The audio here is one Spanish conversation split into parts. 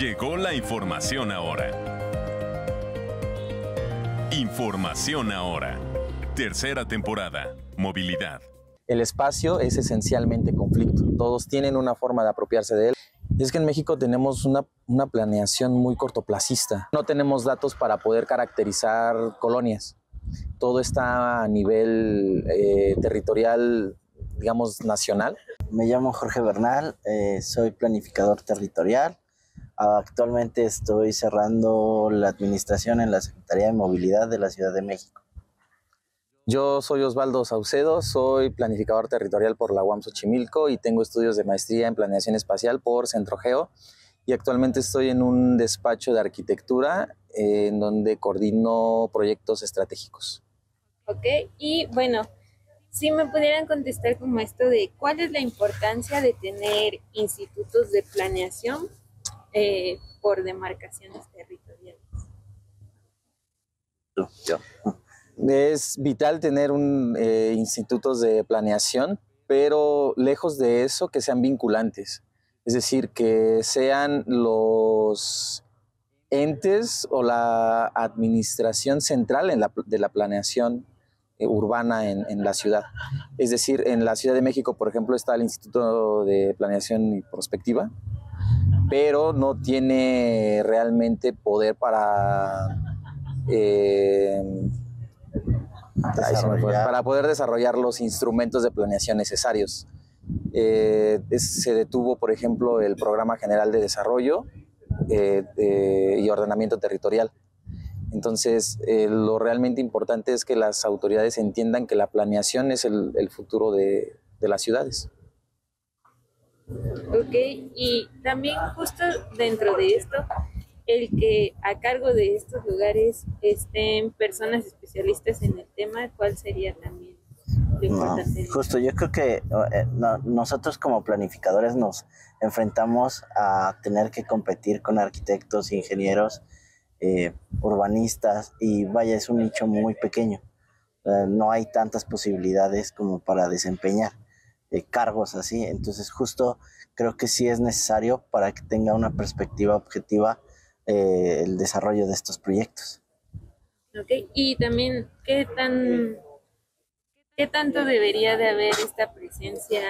Llegó la información ahora. Información ahora. Tercera temporada. Movilidad. El espacio es esencialmente conflicto. Todos tienen una forma de apropiarse de él. Y es que en México tenemos una planeación muy cortoplacista. No tenemos datos para poder caracterizar colonias. Todo está a nivel territorial, digamos, nacional. Me llamo Jorge Bernal, soy planificador territorial. Actualmente estoy cerrando la administración en la Secretaría de Movilidad de la Ciudad de México. Yo soy Osvaldo Saucedo, soy planificador territorial por la UAM Xochimilco y tengo estudios de maestría en planeación espacial por Centrogeo, y actualmente estoy en un despacho de arquitectura en donde coordino proyectos estratégicos. Ok, y bueno, si me pudieran contestar como esto de cuál es la importancia de tener institutos de planeación por demarcaciones territoriales. Yo. Es vital tener institutos de planeación, pero lejos de eso, que sean vinculantes. Es decir, que sean los entes o la administración central de la planeación urbana en la ciudad. Es decir, en la Ciudad de México, por ejemplo, está el Instituto de Planeación y Prospectiva, pero no tiene realmente poder para poder desarrollar los instrumentos de planeación necesarios. Se detuvo, por ejemplo, el Programa General de Desarrollo y Ordenamiento Territorial. Entonces, lo realmente importante es que las autoridades entiendan que la planeación es el futuro de las ciudades. Ok, y también justo dentro de esto, el que a cargo de estos lugares estén personas especialistas en el tema, ¿cuál sería también lo importante? Justo, yo creo que nosotros como planificadores nos enfrentamos a tener que competir con arquitectos, ingenieros, urbanistas, y vaya, es un nicho muy pequeño. No hay tantas posibilidades como para desempeñar cargos así. Entonces justo creo que sí es necesario para que tenga una perspectiva objetiva el desarrollo de estos proyectos. Ok, y también ¿qué tanto debería de haber esta presencia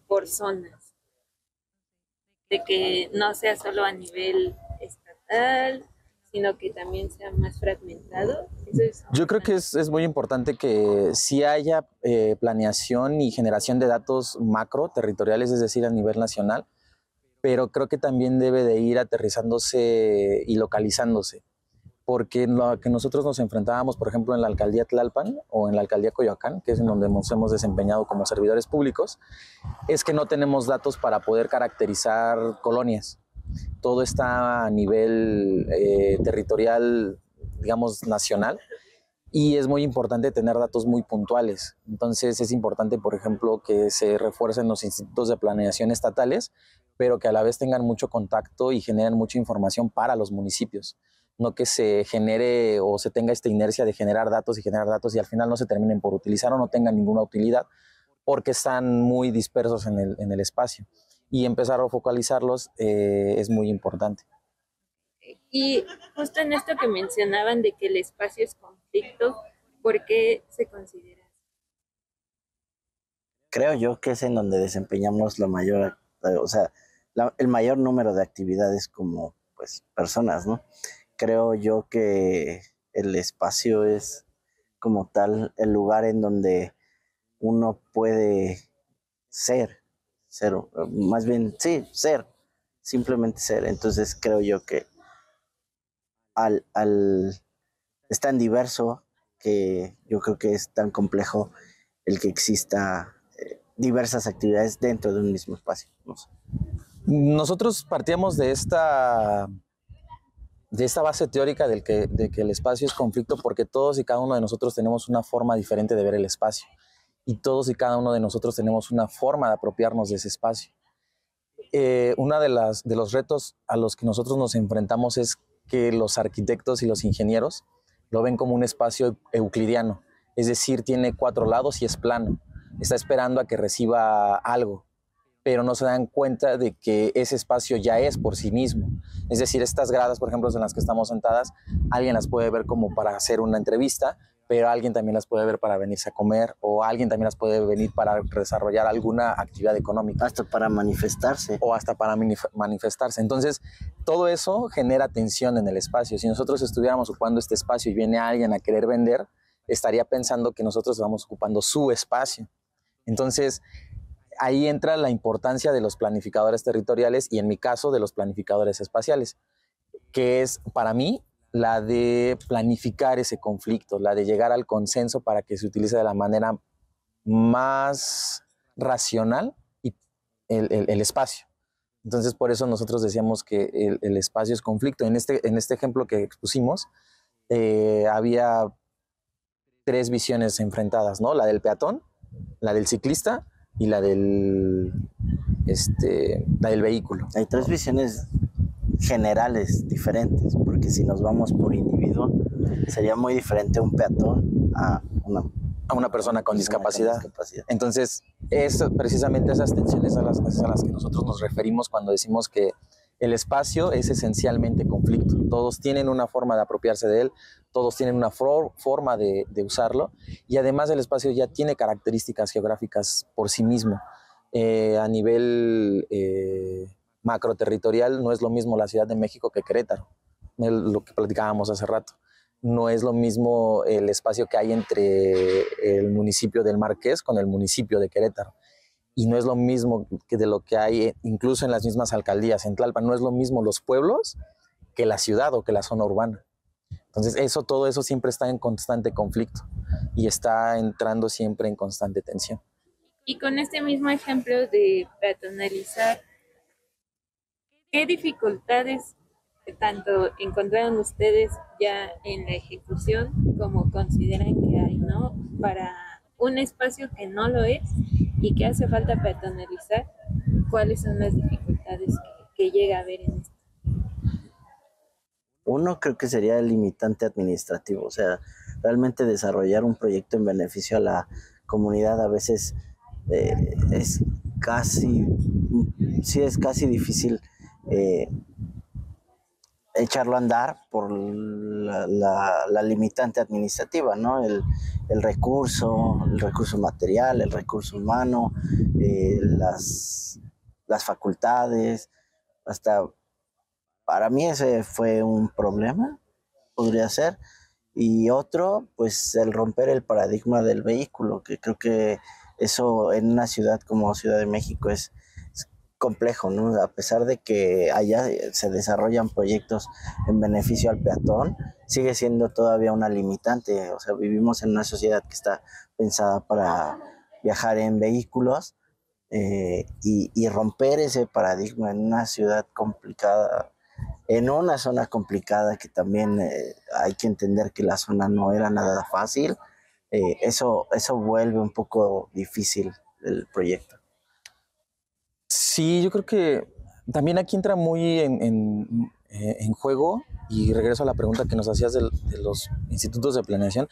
por zonas? De que no sea solo a nivel estatal, sino que también sea más fragmentado. Yo creo que es muy importante que sí haya planeación y generación de datos macro territoriales, es decir, a nivel nacional, pero creo que también debe de ir aterrizándose y localizándose, porque lo que nosotros nos enfrentábamos, por ejemplo, en la alcaldía Tlalpan o en la alcaldía Coyoacán, que es en donde nos hemos desempeñado como servidores públicos, es que no tenemos datos para poder caracterizar colonias. Todo está a nivel territorial, digamos, nacional, y es muy importante tener datos muy puntuales. Entonces es importante, por ejemplo, que se refuercen los institutos de planeación estatales, pero que a la vez tengan mucho contacto y generen mucha información para los municipios. No que se genere o se tenga esta inercia de generar datos y al final no se terminen por utilizar o no tengan ninguna utilidad porque están muy dispersos en el espacio. Y empezar a focalizarlos es muy importante. Y justo en esto que mencionaban de que el espacio es conflicto, ¿por qué se considera así? Creo yo que es en donde desempeñamos el mayor número de actividades como pues personas, ¿no? Creo yo que el espacio es como tal el lugar en donde uno puede ser, simplemente ser. Entonces creo yo que es tan diverso que yo creo que es tan complejo el que exista diversas actividades dentro de un mismo espacio. No sé. Nosotros partíamos de esta base teórica de que el espacio es conflicto porque todos y cada uno de nosotros tenemos una forma diferente de ver el espacio y todos y cada uno de nosotros tenemos una forma de apropiarnos de ese espacio. Uno de los retos a los que nosotros nos enfrentamos es que los arquitectos y los ingenieros lo ven como un espacio euclidiano, es decir, tiene 4 lados y es plano, está esperando a que reciba algo. pero no se dan cuenta de que ese espacio ya es por sí mismo. Es decir, estas gradas, por ejemplo, en las que estamos sentadas, alguien las puede ver como para hacer una entrevista, pero alguien también las puede ver para venirse a comer, o alguien también las puede venir para desarrollar alguna actividad económica. Hasta para manifestarse. O hasta para manifestarse. Entonces, todo eso genera tensión en el espacio. Si nosotros estuviéramos ocupando este espacio y viene alguien a querer vender, estaría pensando que nosotros estamos ocupando su espacio. Entonces, ahí entra la importancia de los planificadores territoriales y, en mi caso, de los planificadores espaciales, que es, para mí, la de planificar ese conflicto, la de llegar al consenso para que se utilice de la manera más racional y el espacio. Entonces, por eso nosotros decíamos que el espacio es conflicto. En este ejemplo que expusimos, había 3 visiones enfrentadas, ¿no? La del peatón, la del ciclista y la del vehículo. Hay 3 visiones generales diferentes, porque si nos vamos por individuo, sería muy diferente un peatón a una persona con discapacidad. Entonces, precisamente esas tensiones a las que nosotros nos referimos cuando decimos que el espacio es esencialmente conflicto. Todos tienen una forma de apropiarse de él, todos tienen una forma de usarlo, y además el espacio ya tiene características geográficas por sí mismo. A nivel macroterritorial, no es lo mismo la Ciudad de México que Querétaro, lo que platicábamos hace rato. No es lo mismo el espacio que hay entre el municipio del Marqués con el municipio de Querétaro. Y no es lo mismo que de lo que hay incluso en las mismas alcaldías. En Tlalpan no es lo mismo los pueblos que la ciudad o que la zona urbana. Entonces, todo eso siempre está en constante conflicto y está entrando siempre en constante tensión. Y con este mismo ejemplo de peatonalizar, ¿qué dificultades tanto encontraron ustedes ya en la ejecución como consideran que hay, ¿no? Para un espacio que no lo es y que hace falta peatonalizar, ¿cuáles son las dificultades que llega a haber en esto? Uno, creo que sería el limitante administrativo, o sea, realmente desarrollar un proyecto en beneficio a la comunidad a veces es casi difícil echarlo a andar por la limitante administrativa, ¿no? El recurso material, el recurso humano, las facultades. Hasta para mí ese fue un problema, podría ser. Y otro, pues el romper el paradigma del vehículo, que creo que eso en una ciudad como Ciudad de México es complejo, ¿no? A pesar de que allá se desarrollan proyectos en beneficio al peatón, sigue siendo todavía una limitante. O sea, vivimos en una sociedad que está pensada para viajar en vehículos, y romper ese paradigma en una ciudad complicada, en una zona complicada, que también hay que entender que la zona no era nada fácil, eso vuelve un poco difícil el proyecto. Sí, yo creo que también aquí entra muy en juego, y regreso a la pregunta que nos hacías de los institutos de planeación,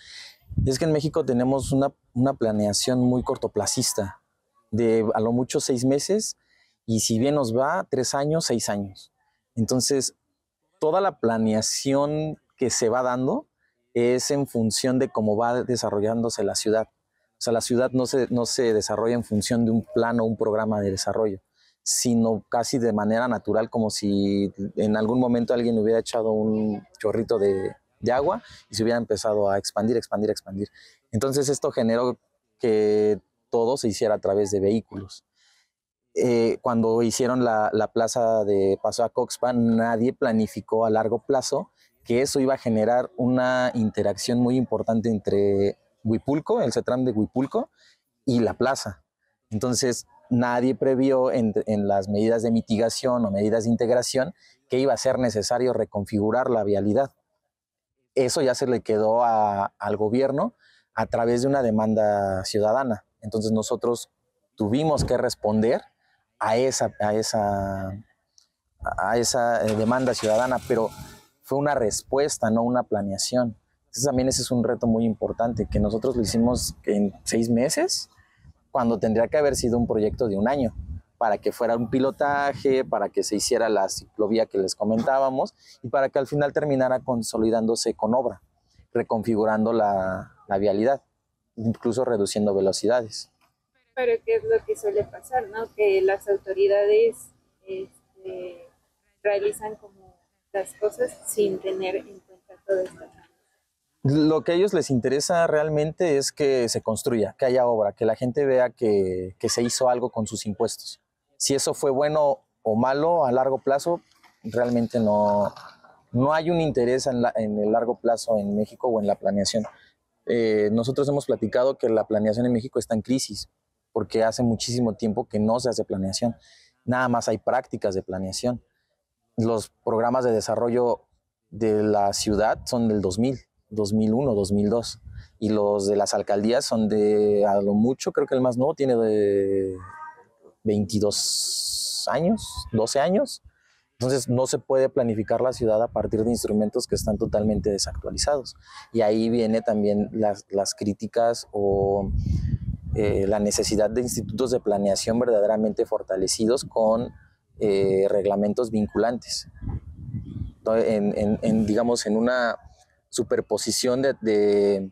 es que en México tenemos una planeación muy cortoplacista, de a lo mucho 6 meses, y si bien nos va, 3 años, 6 años. Entonces, toda la planeación que se va dando es en función de cómo va desarrollándose la ciudad. O sea, la ciudad no se desarrolla en función de un plan o un programa de desarrollo, sino casi de manera natural, como si en algún momento alguien hubiera echado un chorrito de agua y se hubiera empezado a expandir. Entonces esto generó que todo se hiciera a través de vehículos. Cuando hicieron la plaza de Paso a Coxpa, nadie planificó a largo plazo que eso iba a generar una interacción muy importante entre Huipulco, el CETRAM de Huipulco, y la plaza. Entonces, nadie previó en las medidas de mitigación o medidas de integración que iba a ser necesario reconfigurar la vialidad. Eso ya se le quedó al gobierno a través de una demanda ciudadana. Entonces, nosotros tuvimos que responder a esa demanda ciudadana, pero fue una respuesta, no una planeación. Entonces también ese es un reto muy importante, que nosotros lo hicimos en 6 meses, cuando tendría que haber sido un proyecto de 1 año. para que fuera un pilotaje, para que se hiciera la ciclovía que les comentábamos y para que al final terminara consolidándose con obra, reconfigurando la vialidad, incluso reduciendo velocidades. Pero ¿qué es lo que suele pasar, no? Que las autoridades realizan como las cosas sin tener en cuenta todo esto. Lo que a ellos les interesa realmente es que se construya, que haya obra, que la gente vea que se hizo algo con sus impuestos. Si eso fue bueno o malo a largo plazo, realmente no hay un interés en el largo plazo en México o en la planeación. Nosotros hemos platicado que la planeación en México está en crisis, porque hace muchísimo tiempo que no se hace planeación. Nada más hay prácticas de planeación. Los programas de desarrollo de la ciudad son del 2000, 2001, 2002. Y los de las alcaldías son de, a lo mucho, creo que el más nuevo tiene de 22 años, 12 años. Entonces no se puede planificar la ciudad a partir de instrumentos que están totalmente desactualizados. Y ahí viene también las críticas o la necesidad de institutos de planeación verdaderamente fortalecidos con reglamentos vinculantes. Digamos, en una superposición de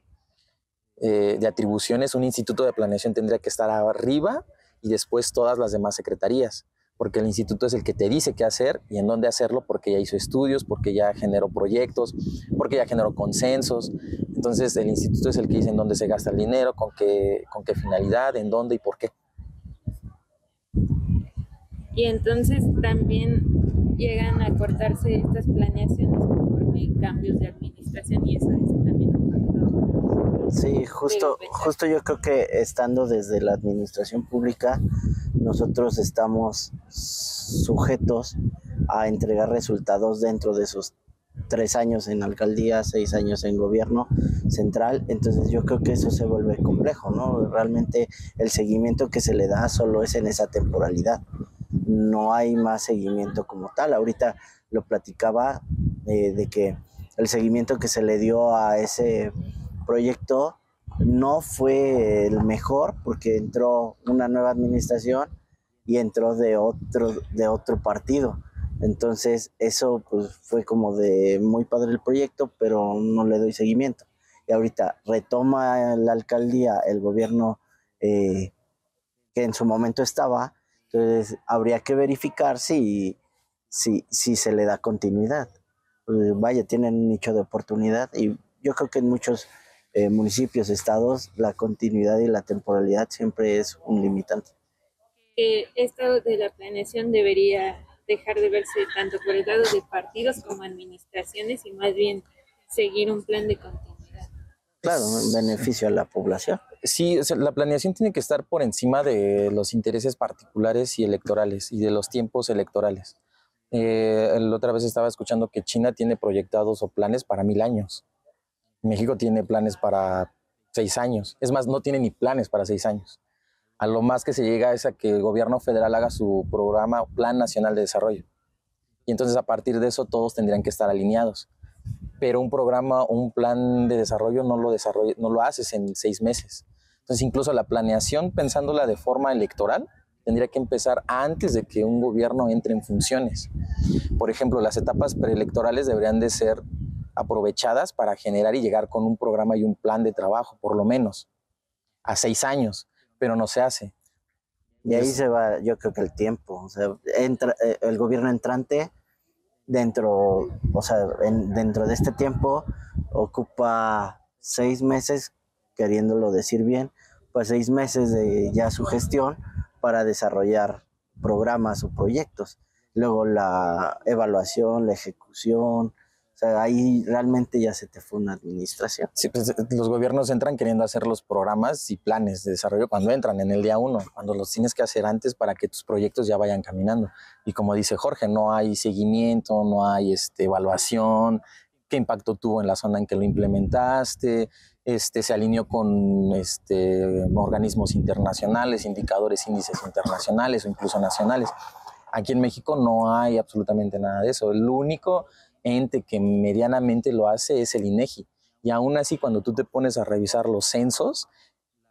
atribuciones, un instituto de planeación tendría que estar arriba y después todas las demás secretarías, porque el instituto es el que te dice qué hacer y en dónde hacerlo, porque ya hizo estudios, porque ya generó proyectos, porque ya generó consensos. Entonces el instituto es el que dice en dónde se gasta el dinero, con qué finalidad, en dónde y por qué. Y entonces también llegan a cortarse estas planeaciones conforme cambios de administración y eso es también un factor. Sí, justo yo creo que estando desde la administración pública, nosotros estamos sujetos a entregar resultados dentro de esos 3 años en alcaldía, 6 años en gobierno central. Entonces yo creo que eso se vuelve complejo, ¿no? Realmente el seguimiento que se le da solo es en esa temporalidad. No hay más seguimiento como tal. Ahorita lo platicaba de que el seguimiento que se le dio a ese proyecto no fue el mejor porque entró una nueva administración y entró de otro partido. Entonces eso pues fue como de muy padre el proyecto, pero no le doy seguimiento. Y ahorita retoma la alcaldía el gobierno que en su momento estaba, entonces habría que verificar si se le da continuidad. Vaya, tienen un nicho de oportunidad y yo creo que en muchos municipios, estados, la continuidad y la temporalidad siempre es un limitante. Esto de la planeación debería dejar de verse tanto por el lado de partidos como administraciones y más bien seguir un plan de continuidad. Claro, en beneficio a la población. Sí, o sea, la planeación tiene que estar por encima de los intereses particulares y electorales y de los tiempos electorales. La otra vez estaba escuchando que China tiene proyectados o planes para 1000 años. México tiene planes para 6 años. Es más, no tiene ni planes para 6 años. A lo más que se llega es a que el gobierno federal haga su programa, Plan Nacional de Desarrollo. Y entonces a partir de eso todos tendrían que estar alineados. Pero un programa, un plan de desarrollo no lo haces en 6 meses. Entonces incluso la planeación, pensándola de forma electoral, tendría que empezar antes de que un gobierno entre en funciones. Por ejemplo, las etapas preelectorales deberían de ser aprovechadas para generar y llegar con un programa y un plan de trabajo, por lo menos, a 6 años, pero no se hace. Y ahí se va, yo creo que el tiempo, o sea, el gobierno entrante dentro de este tiempo ocupa 6 meses, queriéndolo decir bien, pues 6 meses de ya su gestión para desarrollar programas o proyectos. Luego la evaluación, la ejecución, o sea, ahí realmente ya se te fue una administración. Sí, pues los gobiernos entran queriendo hacer los programas y planes de desarrollo cuando entran en el día 1, cuando los tienes que hacer antes para que tus proyectos ya vayan caminando. Y como dice Jorge, no hay seguimiento, no hay evaluación, qué impacto tuvo en la zona en que lo implementaste, se alineó con organismos internacionales, indicadores, índices internacionales o incluso nacionales. Aquí en México no hay absolutamente nada de eso. El único ente que medianamente lo hace es el INEGI. Y aún así, cuando tú te pones a revisar los censos,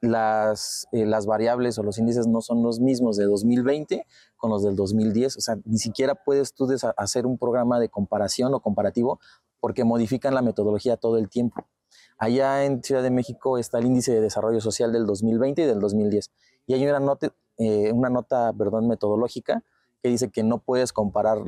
las variables o los índices no son los mismos de 2020 con los del 2010. O sea, ni siquiera puedes tú hacer un programa de comparación o comparativo porque modifican la metodología todo el tiempo. Allá en Ciudad de México está el índice de desarrollo social del 2020 y del 2010. Y hay una nota metodológica que dice que no puedes comparar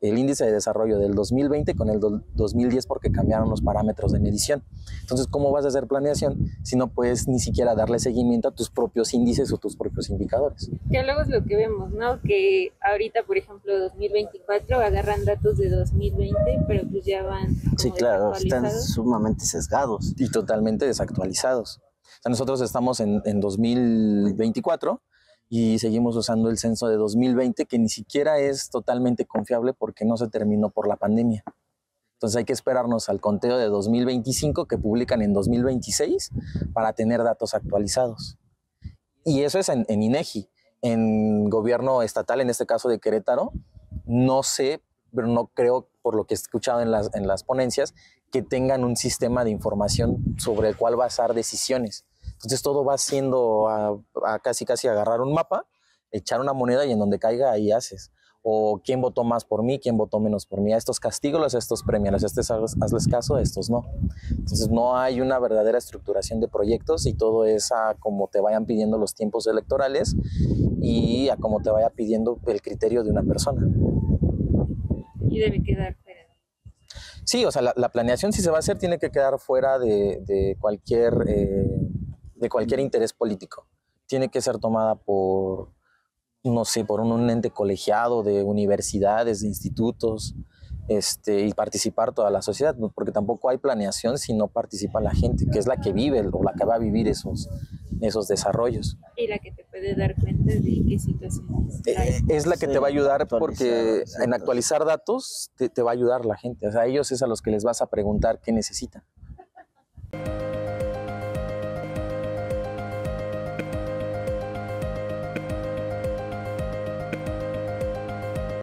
el índice de desarrollo del 2020 con el 2010 porque cambiaron los parámetros de medición. Entonces, ¿cómo vas a hacer planeación si no puedes ni siquiera darle seguimiento a tus propios índices o tus propios indicadores? Que luego es lo que vemos, ¿no? Que ahorita, por ejemplo, 2024 agarran datos de 2020, pero pues ya van como Sí, claro, están sumamente sesgados. Y totalmente desactualizados. O sea, nosotros estamos en 2024 y seguimos usando el censo de 2020, que ni siquiera es totalmente confiable porque no se terminó por la pandemia. Entonces hay que esperarnos al conteo de 2025 que publican en 2026 para tener datos actualizados. Y eso es en INEGI. En gobierno estatal, en este caso de Querétaro, no sé, pero no creo, por lo que he escuchado en las ponencias, que tengan un sistema de información sobre el cual basar decisiones. Entonces todo va siendo a casi agarrar un mapa, echar una moneda y en donde caiga ahí haces. O quién votó más por mí, quién votó menos por mí. A estos castígalos, a estos premialos, a estos hazles caso, a estos no. Entonces no hay una verdadera estructuración de proyectos y todo es a como te vayan pidiendo los tiempos electorales y a como te vaya pidiendo el criterio de una persona. Y debe quedar fuera. Sí, o sea, la planeación, si se va a hacer, tiene que quedar fuera de cualquier interés político. Tiene que ser tomada por, no sé, por un ente colegiado de universidades, de institutos, y participar toda la sociedad, porque tampoco hay planeación si no participa la gente, que es la que vive o la que va a vivir esos desarrollos. Y la que te puede dar cuenta de qué situaciones hay. Es la que te va a ayudar porque en actualizar datos te va a ayudar la gente. O sea, a ellos es a los que les vas a preguntar qué necesitan.